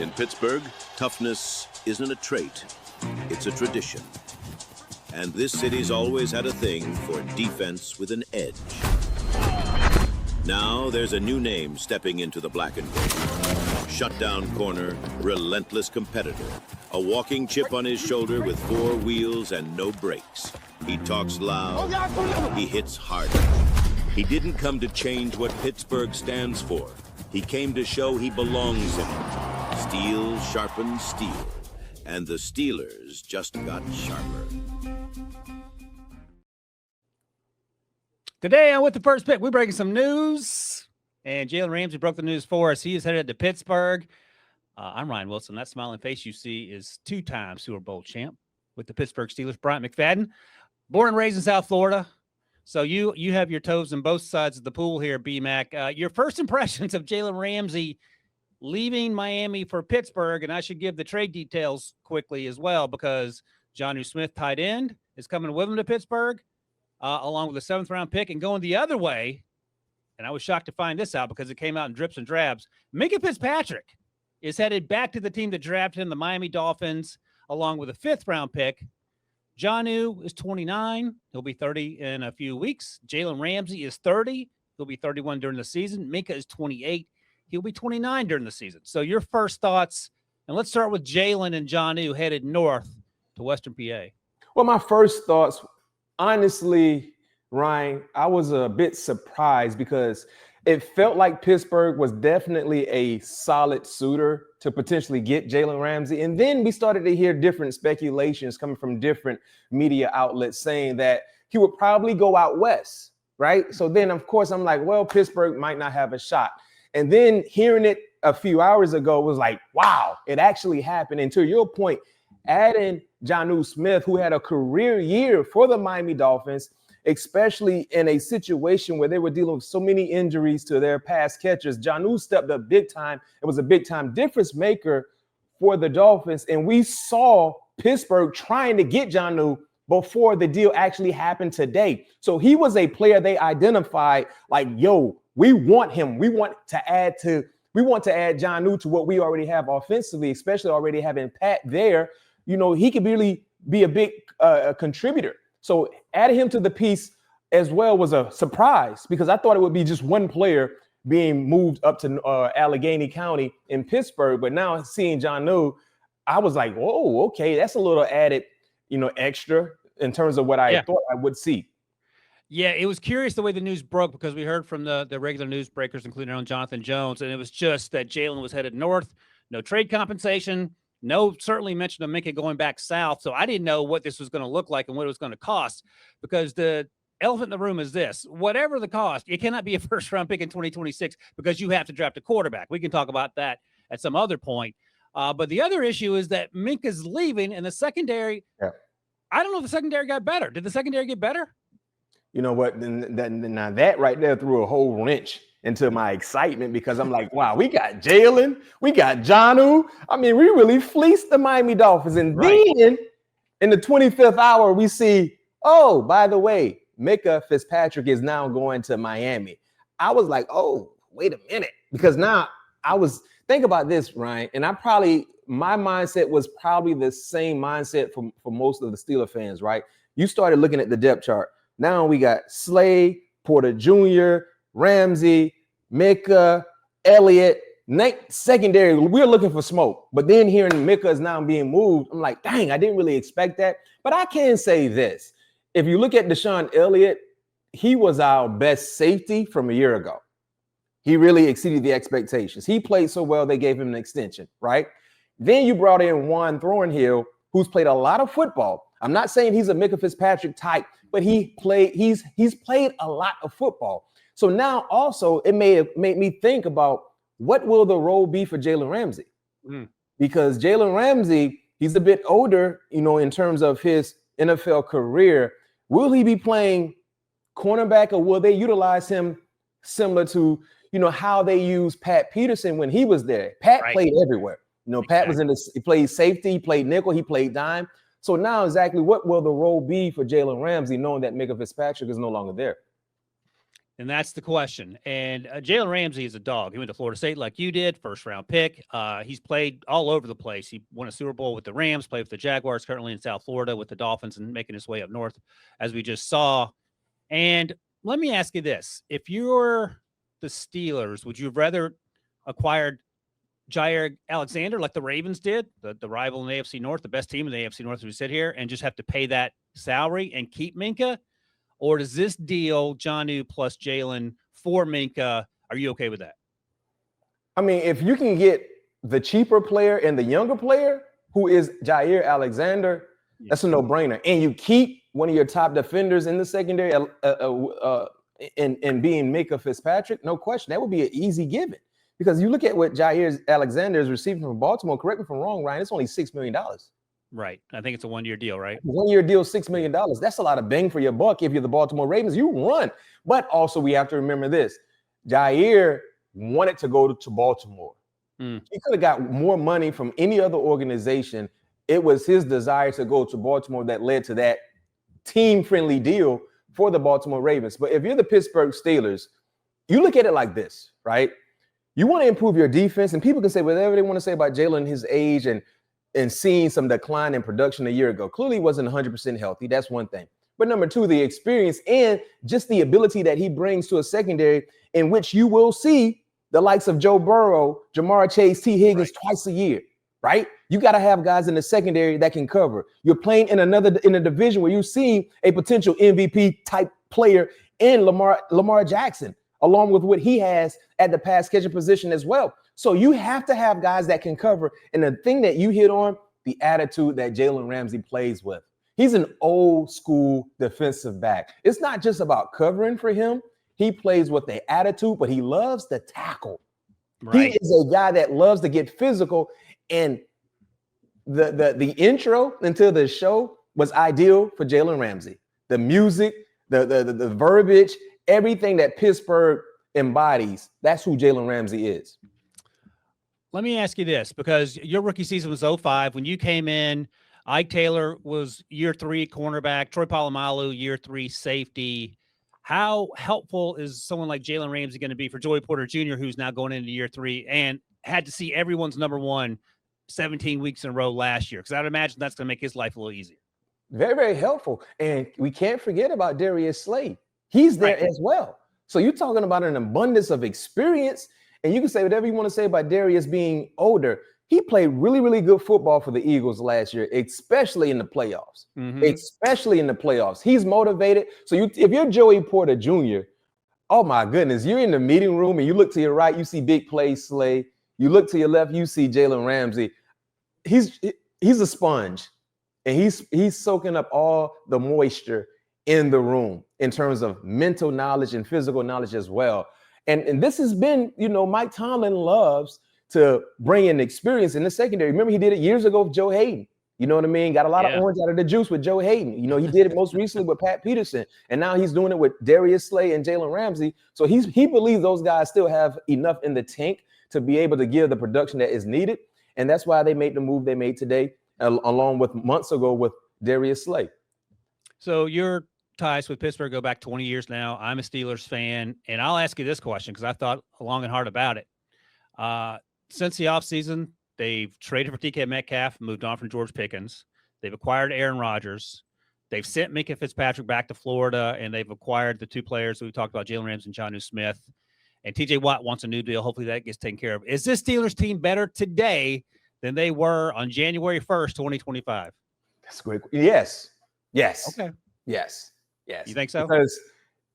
In Pittsburgh, toughness isn't a trait, it's a tradition. And this city's always had a thing for defense with an edge. Now there's a new name stepping into the black and gold. Shutdown corner, relentless competitor. A walking chip on his shoulder with 4 wheels and no brakes. He talks loud, he hits harder. He didn't come to change what Pittsburgh stands for. He came to show he belongs in it. Steel sharpens steel, and the Steelers just got sharper. Today on With the First Pick, we're breaking some news, and Jalen Ramsey broke the news for us. He is headed to Pittsburgh. I'm Ryan Wilson. That smiling face you see is 2-time Super Bowl champ with the Pittsburgh Steelers, Bryant McFadden. Born and raised in South Florida. So you have your toes on both sides of the pool here, B-Mac. Your first impressions of Jalen Ramsey leaving Miami for Pittsburgh, and I should give the trade details quickly as well because Jonnu Smith, tight end, is coming with him to Pittsburgh, along with a 7th-round pick. And going the other way, and I was shocked to find this out because it came out in drips and drabs, Minkah Fitzpatrick is headed back to the team that drafted him, the Miami Dolphins, along with a 5th-round pick. Jonnu is 29. He'll be 30 in a few weeks. Jalen Ramsey is 30. He'll be 31 during the season. Minkah is 28. He'll be 29 during the season. So your first thoughts, and let's start with Jalen and Jonnu headed north to Western PA. Well, my first thoughts, honestly, Ryan, I was a bit surprised because it felt like Pittsburgh was definitely a solid suitor to potentially get Jalen Ramsey. And then we started to hear different speculations coming from different media outlets saying that he would probably go out west, right? So then, of course, I'm like, well, Pittsburgh might not have a shot. And then hearing it a few hours ago was like, wow, it actually happened. And to your point, adding Jonnu Smith, who had a career year for the Miami Dolphins, especially in a situation where they were dealing with so many injuries to their pass catchers, Jonnu stepped up big time. It was a big-time difference maker for the Dolphins. And we saw Pittsburgh trying to get Jonnu before the deal actually happened today. So he was a player they identified like, yo, we want him. We want to add Jonnu to what we already have offensively, especially already having Pat there. You know, he could really be a big contributor. So adding him to the piece as well was a surprise because I thought it would be just one player being moved up to Allegheny County in Pittsburgh. But now seeing Jonnu, I was like, whoa, okay, that's a little added, extra in terms of what I thought I would see. Yeah, it was curious the way the news broke because we heard from the regular newsbreakers, including our own Jonathan Jones, and it was just that Jalen was headed north, no trade compensation, no certainly mention of Minkah going back south. So I didn't know what this was going to look like and what it was going to cost because the elephant in the room is this. Whatever the cost, it cannot be a first-round pick in 2026 because you have to draft a quarterback. We can talk about that at some other point. But the other issue is that Minkah's leaving and the secondary, I don't know if the secondary got better. Did the secondary get better? You know what? Now that right there threw a whole wrench into my excitement because I'm like, wow, we got Jalen, we got Jonnu. I mean, we really fleeced the Miami Dolphins. And then in the 25th hour, we see, oh, by the way, Minkah Fitzpatrick is now going to Miami. I was like, oh, wait a minute. Because now think about this, Ryan, and my mindset was probably the same mindset for most of the Steeler fans, right? You started looking at the depth chart. Now we got Slay, Porter Jr., Ramsey, Minkah, Elliott, secondary. We're looking for smoke. But then hearing Minkah is now being moved, I'm like, dang, I didn't really expect that. But I can say this. If you look at Deshaun Elliott, he was our best safety from a year ago. He really exceeded the expectations. He played so well, they gave him an extension, right? Then you brought in Juan Thornhill, who's played a lot of football. I'm not saying he's a Minkah Fitzpatrick type, but he's played a lot of football. So now also it made me think about what will the role be for Jalen Ramsey? Because Jalen Ramsey, he's a bit older, in terms of his NFL career. Will he be playing cornerback or will they utilize him similar to, how they used Pat Peterson when he was there? Pat played everywhere. Pat was he played safety, he played nickel, he played dime. So now exactly what will the role be for Jalen Ramsey knowing that Minkah Fitzpatrick is no longer there? And that's the question. And Jalen Ramsey is a dog. He went to Florida State like you did, first-round pick. He's played all over the place. He won a Super Bowl with the Rams, played with the Jaguars, currently in South Florida with the Dolphins, and making his way up north, as we just saw. And let me ask you this. If you're the Steelers, would you have rather acquired Jair Alexander like the Ravens did, the rival in the AFC North, the best team in the AFC North as we sit here, and just have to pay that salary and keep Minkah? Or does this deal, Jonnu plus Jalen for Minkah, are you okay with that? I mean, if you can get the cheaper player and the younger player, who is Jair Alexander, that's a no-brainer. And you keep one of your top defenders in the secondary and being Minkah Fitzpatrick, no question. That would be an easy given. Because you look at what Jair Alexander is receiving from Baltimore, correct me if I'm wrong, Ryan, it's only $6 million. Right. I think it's a one-year deal, right? 1-year deal, $6 million. That's a lot of bang for your buck if you're the Baltimore Ravens. You run. But also we have to remember this. Jair wanted to go to Baltimore. He could have got more money from any other organization. It was his desire to go to Baltimore that led to that team-friendly deal for the Baltimore Ravens. But if you're the Pittsburgh Steelers, you look at it like this, right? You want to improve your defense, and people can say whatever they want to say about Jalen, his age, and seeing some decline in production a year ago. Clearly he wasn't 100% healthy. That's one thing. But number two, the experience and just the ability that he brings to a secondary in which you will see the likes of Joe Burrow, Jamar Chase, T. Higgins twice a year, right? You got to have guys in the secondary that can cover. You're playing in a division where you see a potential MVP type player in Lamar Jackson, along with what he has at the pass catching position as well. So you have to have guys that can cover. And the thing that you hit on, the attitude that Jalen Ramsey plays with. He's an old school defensive back. It's not just about covering for him. He plays with the attitude, but he loves to tackle. Right. He is a guy that loves to get physical. And the intro into the show was ideal for Jalen Ramsey. The music, the verbiage, everything that Pittsburgh embodies, that's who Jalen Ramsey is. Let me ask you this, because your rookie season was 2005. When you came in, Ike Taylor was year 3 cornerback, Troy Polamalu year 3 safety. How helpful is someone like Jalen Ramsey going to be for Joey Porter Jr., who's now going into year 3 and had to see everyone's number one 17 weeks in a row last year? Because I'd imagine that's going to make his life a little easier. Very, very helpful. And we can't forget about Darius Slay. He's there as well. So you're talking about an abundance of experience. And you can say whatever you want to say about Darius being older. He played really, really good football for the Eagles last year, especially in the playoffs. Especially in the playoffs. He's motivated. So if you're Joey Porter Jr., oh my goodness, you're in the meeting room and you look to your right, you see big play Slay. You look to your left, you see Jalen Ramsey. He's a sponge, and he's soaking up all the moisture in the room in terms of mental knowledge and physical knowledge as well. And this has been, Mike Tomlin loves to bring in experience in the secondary. Remember, he did it years ago with Joe Hayden. You know what I mean? Got a lot of orange out of the juice with Joe Hayden. He did it most recently with Pat Peterson. And now he's doing it with Darius Slay and Jalen Ramsey. So he believes those guys still have enough in the tank to be able to give the production that is needed. And that's why they made the move they made today, along with months ago with Darius Slay. So your ties with Pittsburgh go back 20 years now. I'm a Steelers fan, and I'll ask you this question because I thought long and hard about it. Since the offseason, they've traded for DK Metcalf, moved on from George Pickens. They've acquired Aaron Rodgers. They've sent Minkah Fitzpatrick back to Florida, and they've acquired the 2 players that we talked about, Jalen Ramsey and Jonnu Smith. And TJ Watt wants a new deal. Hopefully that gets taken care of. Is this Steelers team better today than they were on January 1st, 2025? That's great. Yes. Okay. Yes. You think so? Because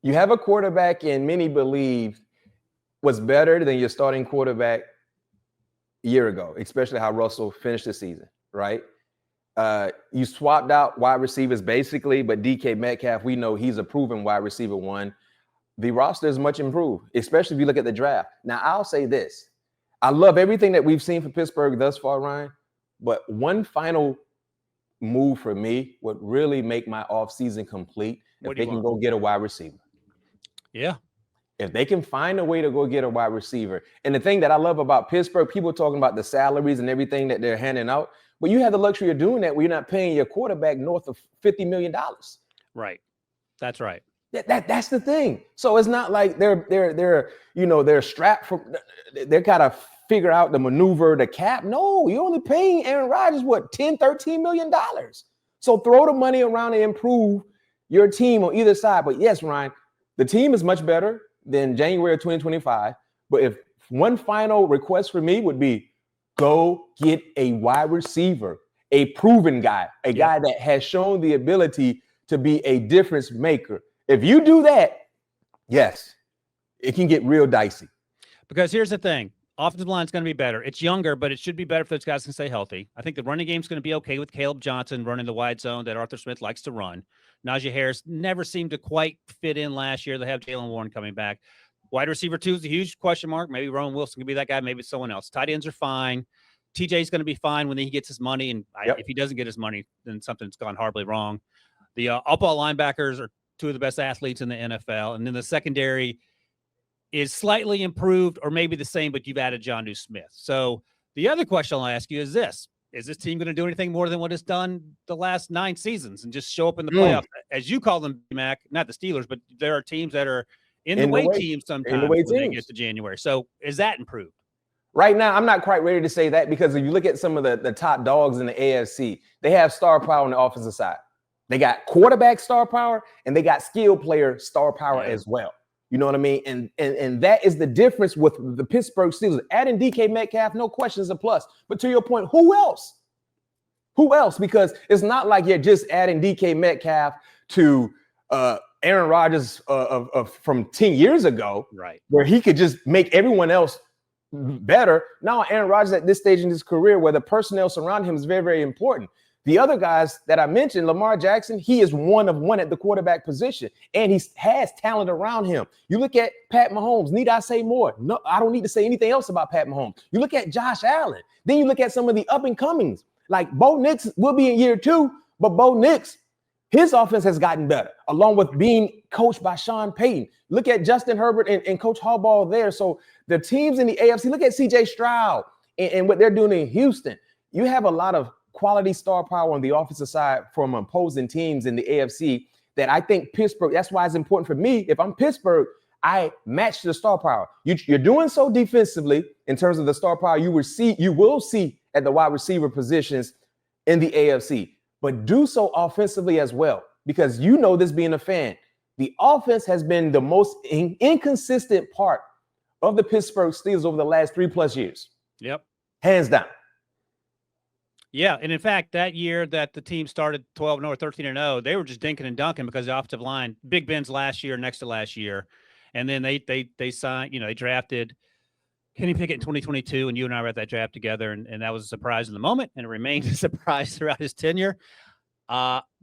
you have a quarterback, and many believe was better than your starting quarterback a year ago, especially how Russell finished the season, right? You swapped out wide receivers basically, but DK Metcalf, we know he's a proven wide receiver 1. The roster is much improved, especially if you look at the draft. Now, I'll say this. I love everything that we've seen from Pittsburgh thus far, Ryan, but one final move for me would really make my offseason complete if they can go get a wide receiver. Yeah. If they can find a way to go get a wide receiver. And the thing that I love about Pittsburgh, people talking about the salaries and everything that they're handing out, but you have the luxury of doing that where you're not paying your quarterback north of $50 million. Right. That's right. That's the thing. So it's not like they're strapped for. They gotta figure out the maneuver, the cap. No, you're only paying Aaron Rodgers what $10-13 million. So throw the money around and improve your team on either side. But yes, Ryan, the team is much better than January of 2025. But if one final request for me would be, go get a wide receiver, a proven guy, a guy that has shown the ability to be a difference maker. If you do that, yes, it can get real dicey. Because here's the thing. Offensive line is going to be better. It's younger, but it should be better if those guys can stay healthy. I think the running game is going to be okay with Caleb Johnson running the wide zone that Arthur Smith likes to run. Najee Harris never seemed to quite fit in last year. They have Jalen Warren coming back. Wide receiver 2 is a huge question mark. Maybe Rowan Wilson can be that guy. Maybe it's someone else. Tight ends are fine. TJ's going to be fine when he gets his money. And if he doesn't get his money, then something's gone horribly wrong. The up-ball linebackers are 2 of the best athletes in the NFL. And then the secondary is slightly improved or maybe the same, but you've added Jonnu Smith. So the other question I'll ask you is this. Is this team going to do anything more than what it's done the last 9 seasons and just show up in the playoffs? As you call them, Mac, not the Steelers, but there are teams that are in the way teams sometimes when they get to January. So is that improved? Right now, I'm not quite ready to say that because if you look at some of the top dogs in the AFC, they have star power on the offensive side. They got quarterback star power and they got skill player star power as well. You know what I mean? And that is the difference with the Pittsburgh Steelers. Adding DK Metcalf, no question, is a plus. But to your point, who else? Who else? Because it's not like you're just adding DK Metcalf to Aaron Rodgers from 10 years ago, right? Where he could just make everyone else better. Now Aaron Rodgers at this stage in his career where the personnel surrounding him is very, very important. The other guys that I mentioned, Lamar Jackson, he is one of one at the quarterback position, and he has talent around him. You look at Pat Mahomes. Need I say more? No, I don't need to say anything else about Pat Mahomes. You look at Josh Allen. Then you look at some of the up-and-comings. Like Bo Nix will be in year 2, but Bo Nix, his offense has gotten better, along with being coached by Sean Payton. Look at Justin Herbert and Coach Harbaugh there. So the teams in the AFC, look at C.J. Stroud and what they're doing in Houston. You have a lot of quality star power on the offensive side from opposing teams in the AFC that I think Pittsburgh, that's why it's important for me. If I'm Pittsburgh, I match the star power. You're doing so defensively in terms of the star power you will see at the wide receiver positions in the AFC, but do so offensively as well. Because you know this being a fan, the offense has been the most inconsistent part of the Pittsburgh Steelers over the last 3+ years. Yep. Hands down. Yeah, and in fact, that year that the team started 12-0 or 13-0, they were just dinking and dunking because the offensive line, Big Ben's last year, next to last year, and then they signed, they drafted Kenny Pickett in 2022, and you and I were at that draft together, and that was a surprise in the moment, and it remained a surprise throughout his tenure.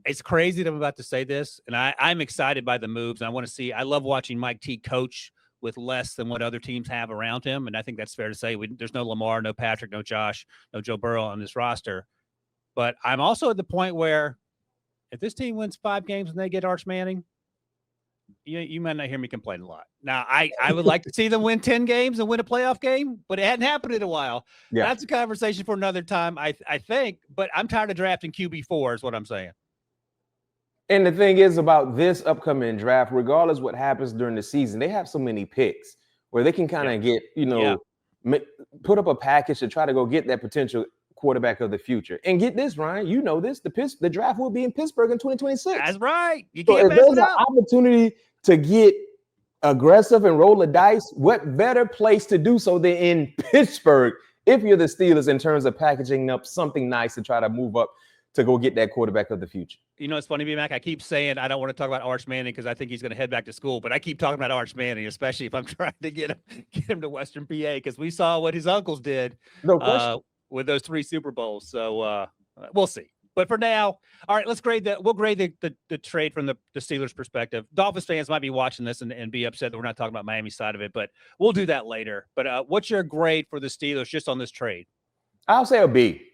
It's crazy that I'm about to say this, and I'm excited by the moves. And I want to see. I love watching Mike T coach with less than what other teams have around him. And I think that's fair to say. There's no Lamar, no Patrick, no Josh, no Joe Burrow on this roster. But I'm also at the point where if this team wins 5 games and they get Arch Manning, you might not hear me complain a lot. Now, I would like to see them win 10 games and win a playoff game, but it hadn't happened in a while. Yeah. That's a conversation for another time, I think. But I'm tired of drafting QB4 is what I'm saying. And the thing is about this upcoming draft, regardless what happens during the season, they have so many picks where they can kind of get, put up a package to try to go get that potential quarterback of the future. And get this, Ryan, you know this, the draft will be in Pittsburgh in 2026. That's right. You so can't if there's an opportunity to get aggressive and roll the dice, what better place to do so than in Pittsburgh if you're the Steelers in terms of packaging up something nice to try to move up to go get that quarterback of the future. You know, it's funny, B-Mac, I keep saying I don't want to talk about Arch Manning because I think he's going to head back to school, but I keep talking about Arch Manning, especially if I'm trying to get him to Western PA because we saw what his uncles did with those 3 Super Bowls. So we'll see. But for now, all right, we'll grade the trade from the Steelers' perspective. Dolphins fans might be watching this and be upset that we're not talking about Miami's side of it, but we'll do that later. But what's your grade for the Steelers just on this trade? I'll say a B.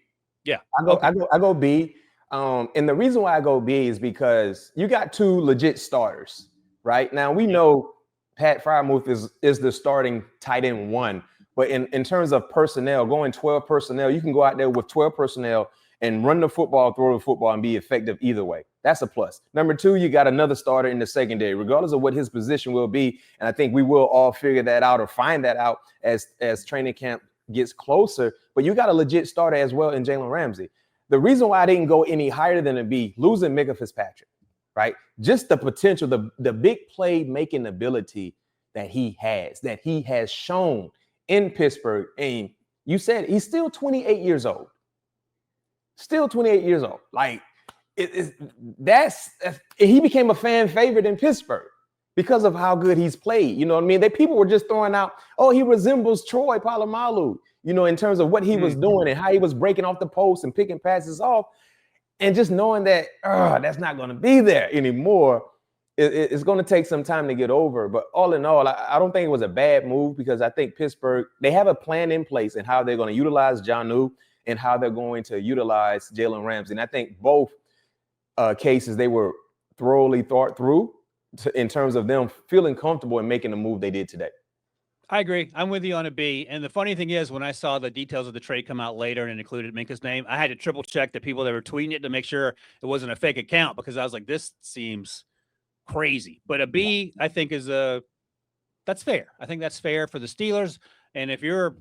Yeah, I go B. And the reason why I go B is because you got 2 legit starters, right? Now we know Pat Freiermuth is the starting tight end 1, but in terms of personnel, going 12 personnel, you can go out there with 12 personnel and run the football, throw the football, and be effective either way. That's a plus. Number two, you got another starter in the secondary, regardless of what his position will be. And I think we will all figure that out or find that out as training camp gets closer. But you got a legit starter as well in Jalen Ramsey. The reason why I didn't go any higher than a B, losing Minkah Fitzpatrick, right? Just the potential, the big play making ability that he has shown in Pittsburgh. And you said he's still 28 years old. Still 28 years old. Like, he became a fan favorite in Pittsburgh because of how good he's played. You know what I mean? People were just throwing out, oh, he resembles Troy Polamalu, you know, in terms of what he was doing and how he was breaking off the post and picking passes off. And just knowing that that's not going to be there anymore, it's going to take some time to get over. But all in all, I don't think it was a bad move, because I think Pittsburgh, they have a plan in place and how they're going to utilize Jonnu and how they're going to utilize Jalen Ramsey. And I think both cases, they were thoroughly thought through in terms of them feeling comfortable in making the move they did today. I agree. I'm with you on a B. And the funny thing is, when I saw the details of the trade come out later and it included Minkah's name, I had to triple check the people that were tweeting it to make sure it wasn't a fake account, because I was like, this seems crazy. But a B, I think, that's fair. I think that's fair for the Steelers. And if you're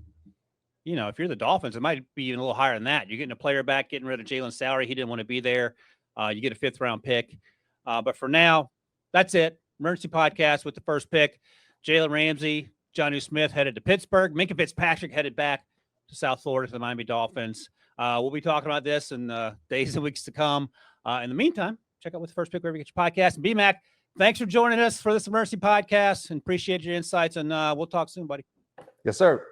the Dolphins, it might be even a little higher than that. You're getting a player back, getting rid of Jalen's salary. He didn't want to be there. You get a 5th round pick. But for now, that's it. Emergency podcast with the first pick. Jalen Ramsey, Jonnu Smith headed to Pittsburgh. Minkah Fitzpatrick headed back to South Florida to the Miami Dolphins. We'll be talking about this in days and weeks to come. In the meantime, check out with the first pick wherever you get your podcast. And B-Mac, thanks for joining us for this emergency podcast, and appreciate your insights. And we'll talk soon, buddy. Yes, sir.